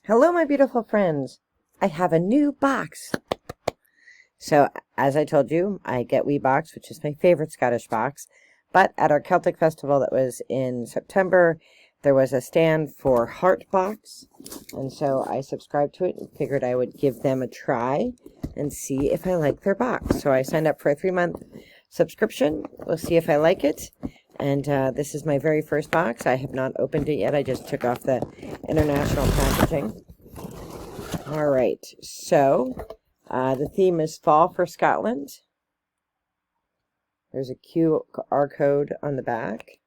Hello, my beautiful friends. I have a new box. So, as I told you, I get WeeBox, which is my favorite Scottish box. But at our Celtic festival that was in September, there was a stand for Heartbox. And so I subscribed to it and figured I would give them a try and see if I like their box. So I signed up for a 3-month subscription. We'll see if I like it. And this is my very first box. I have not opened it yet. I just took off the international packaging. All right. So the theme is Fall for Scotland. There's a QR code on the back.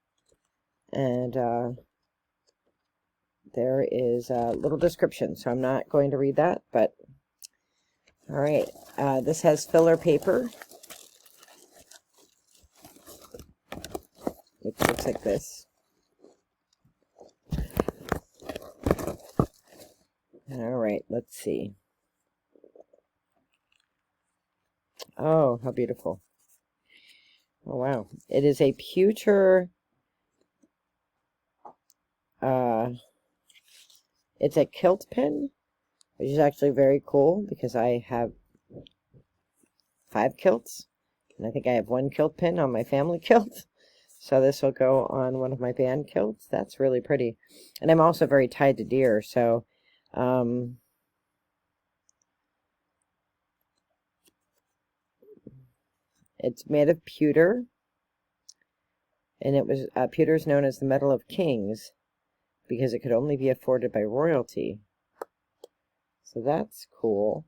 And there is a little description. So I'm not going to read that. But all right. This has filler paper, which looks like this. All right, let's see. Oh, how beautiful. Oh, wow. It is a pewter, it's a kilt pin, which is actually very cool because I have 5 kilts, and I think I have 1 kilt pin on my family kilt. So this will go on one of my band kilts. That's really pretty. And I'm also very tied to deer, so it's made of pewter, and it was pewter is known as the metal of kings because it could only be afforded by royalty. So that's cool.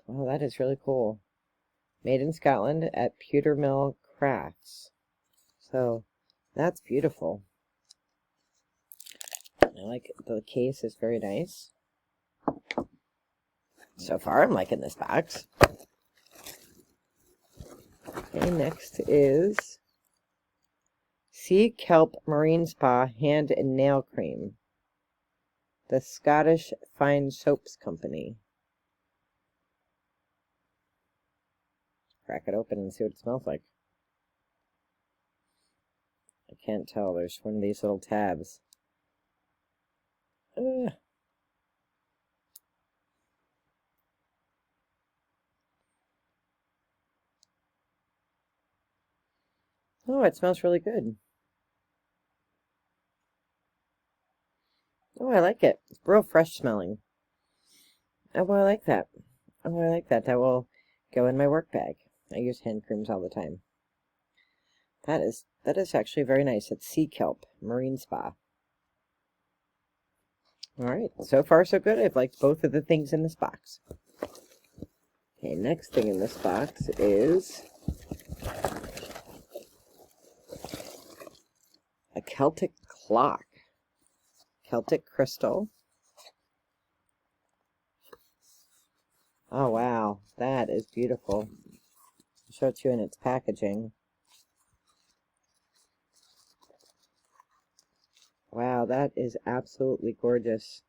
Oh, that is really cool. Made in Scotland at Pewter Mill Crafts. So that's beautiful. I like it. The case is very nice. So far, I'm liking this box. Okay, next is Sea Kelp Marine Spa Hand and Nail Cream. The Scottish Fine Soaps Company. Crack it open and see what it smells like. I can't tell. There's one of these little tabs. Oh, it smells really good. Oh, I like it. It's real fresh smelling. Oh, I like that. Oh, I like that. That will go in my work bag. I use hand creams all the time. That is actually very nice. It's Sea Kelp Marine Spa. All right. So far, so good. I've liked both of the things in this box. Okay, next thing in this box is a Celtic clock. Celtic crystal. Oh, wow. That is beautiful. I'll show it to you in its packaging. Wow, that is absolutely gorgeous.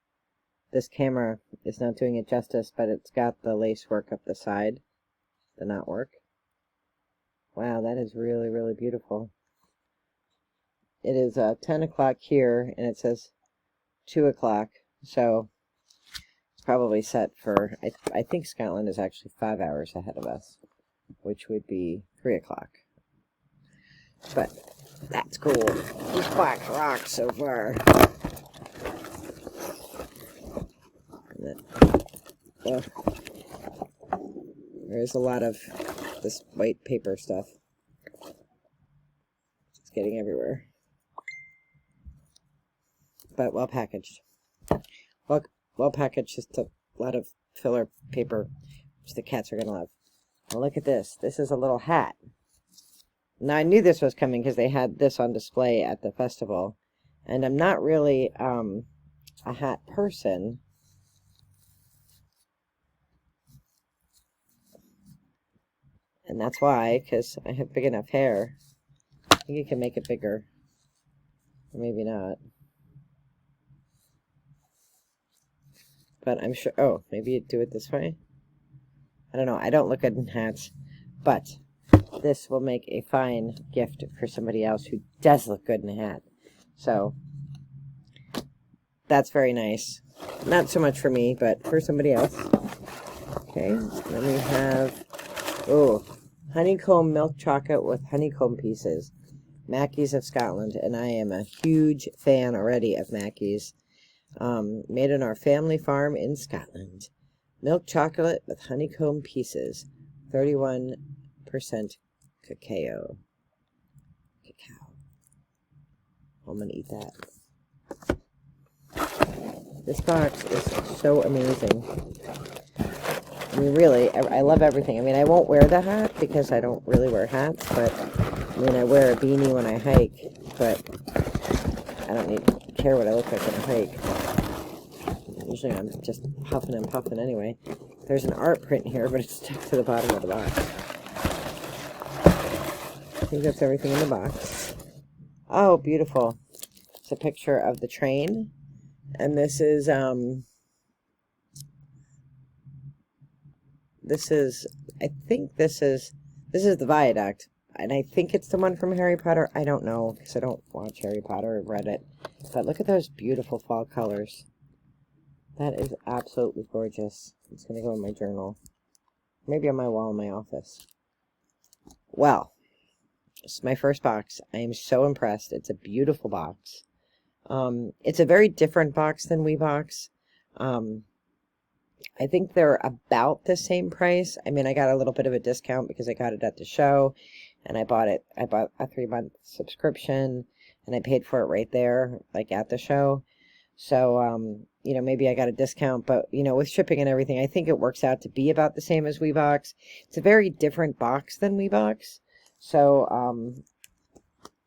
This camera is not doing it justice, but it's got the lace work up the side, the knot work. Wow, that is really, really beautiful. It is 10 o'clock here, and it says 2 o'clock, so it's probably set for, I think Scotland is actually 5 hours ahead of us, which would be 3 o'clock. But that's cool. This box rocks so far. There's a lot of this white paper stuff. It's getting everywhere. But well packaged. Well packaged, just a lot of filler paper, which the cats are going to love. Well, look at this. This is a little hat. Now, I knew this was coming because they had this on display at the festival. And I'm not really a hat person. And that's why, because I have big enough hair. I think you can make it bigger. Or maybe not. But I'm sure, oh, maybe you do it this way? I don't know, I don't look good in hats. But this will make a fine gift for somebody else who does look good in a hat. So, that's very nice. Not so much for me, but for somebody else. Okay, then we have, honeycomb milk chocolate with honeycomb pieces. Mackie's of Scotland, and I am a huge fan already of Mackie's. Made on our family farm in Scotland. Milk chocolate with honeycomb pieces. 31% cacao. I'm going to eat that. This box is so amazing. I mean, really, I love everything. I mean, I won't wear the hat because I don't really wear hats, but, I mean, I wear a beanie when I hike, but I don't care what I look like when I hike. Usually I'm just huffing and puffing anyway. There's an art print here, but it's stuck to the bottom of the box. I think that's everything in the box. Oh, beautiful. It's a picture of the train. And this is, I think this is the viaduct. And I think it's the one from Harry Potter. I don't know, because I don't watch Harry Potter. I've read it. But look at those beautiful fall colors. That is absolutely gorgeous. It's going to go in my journal. Maybe on my wall in my office. Well, it's my first box. I am so impressed. It's a beautiful box. It's a very different box than WeeBox. I think they're about the same price. I mean, I got a little bit of a discount because I got it at the show, and I bought a 3-month subscription, and I paid for it right there, like at the show. So, you know, maybe I got a discount, but, you know, with shipping and everything, I think it works out to be about the same as WeeBox. It's a very different box than WeeBox. So,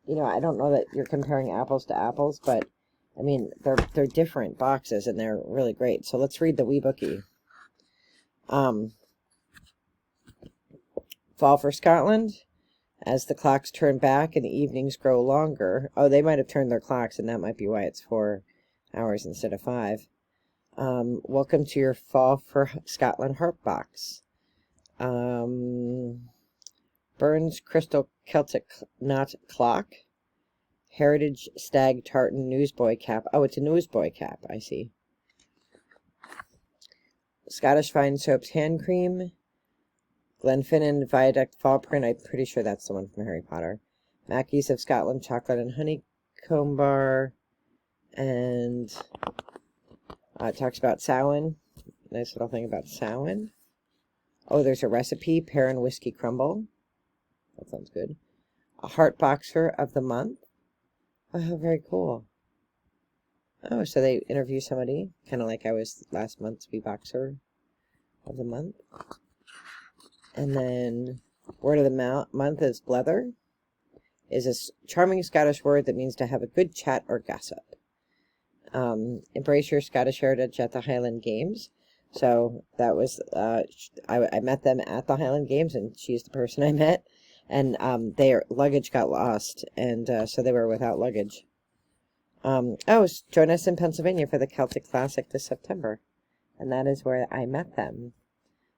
you know, I don't know that you're comparing apples to apples, but, I mean, they're different boxes, and they're really great. So let's read the wee bookie. Fall for Scotland. As the clocks turn back and the evenings grow longer. Oh, they might have turned their clocks, and that might be why it's 4 hours instead of 5. Welcome to your Fall for Scotland Heartbox. Burns Crystal Celtic Knot Clock. Heritage Stag Tartan Newsboy Cap. Oh, it's a newsboy cap, I see. Scottish Fine Soaps Hand Cream. Glenfinnan Viaduct Fall Print. I'm pretty sure that's the one from Harry Potter. Mackie's of Scotland Chocolate and Honeycomb Bar. And it talks about Samhain. Nice little thing about Samhain. Oh, there's a recipe. Pear and Whiskey Crumble. That sounds good. A Heartboxer of the Month. Oh, very cool. Oh, so they interview somebody, kind of like I was last month's WeeBoxer of the month. And then, word of the month is blether. Is a charming Scottish word that means to have a good chat or gossip. Embrace your Scottish heritage at the Highland Games. So that was, I met them at the Highland Games, and she's the person I met. And their luggage got lost, and so they were without luggage. Join us in Pennsylvania for the Celtic Classic this September. And that is where I met them.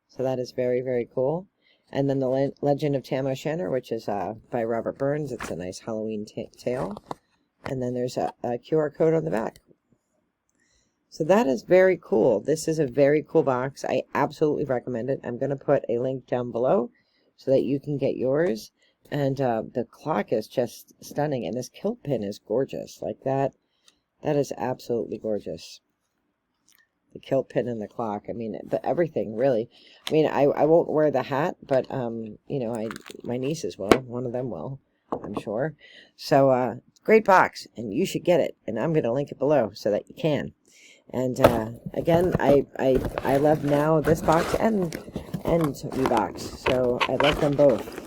So that is very, very cool. And then the Legend of Tam O'Shanter, which is by Robert Burns. It's a nice Halloween tale. And then there's a QR code on the back. So that is very cool. This is a very cool box. I absolutely recommend it. I'm going to put a link down below so that you can get yours. And the clock is just stunning. And this kilt pin is gorgeous. Like that. That is absolutely gorgeous. The kilt pin and the clock. I mean, everything, really. I mean, I won't wear the hat, but, you know, my nieces will. One of them will, I'm sure. So, great box, and you should get it. And I'm going to link it below so that you can. And, again, I love now this box and WeeBox. So, I love them both.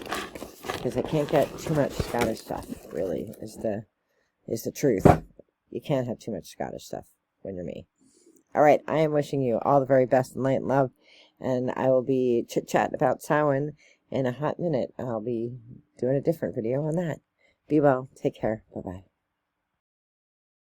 Because I can't get too much Scottish stuff, really, is the truth. You can't have too much Scottish stuff when you're me. All right, I am wishing you all the very best in light and love, and I will be chit-chatting about Samhain in a hot minute. I'll be doing a different video on that. Be well. Take care. Bye-bye.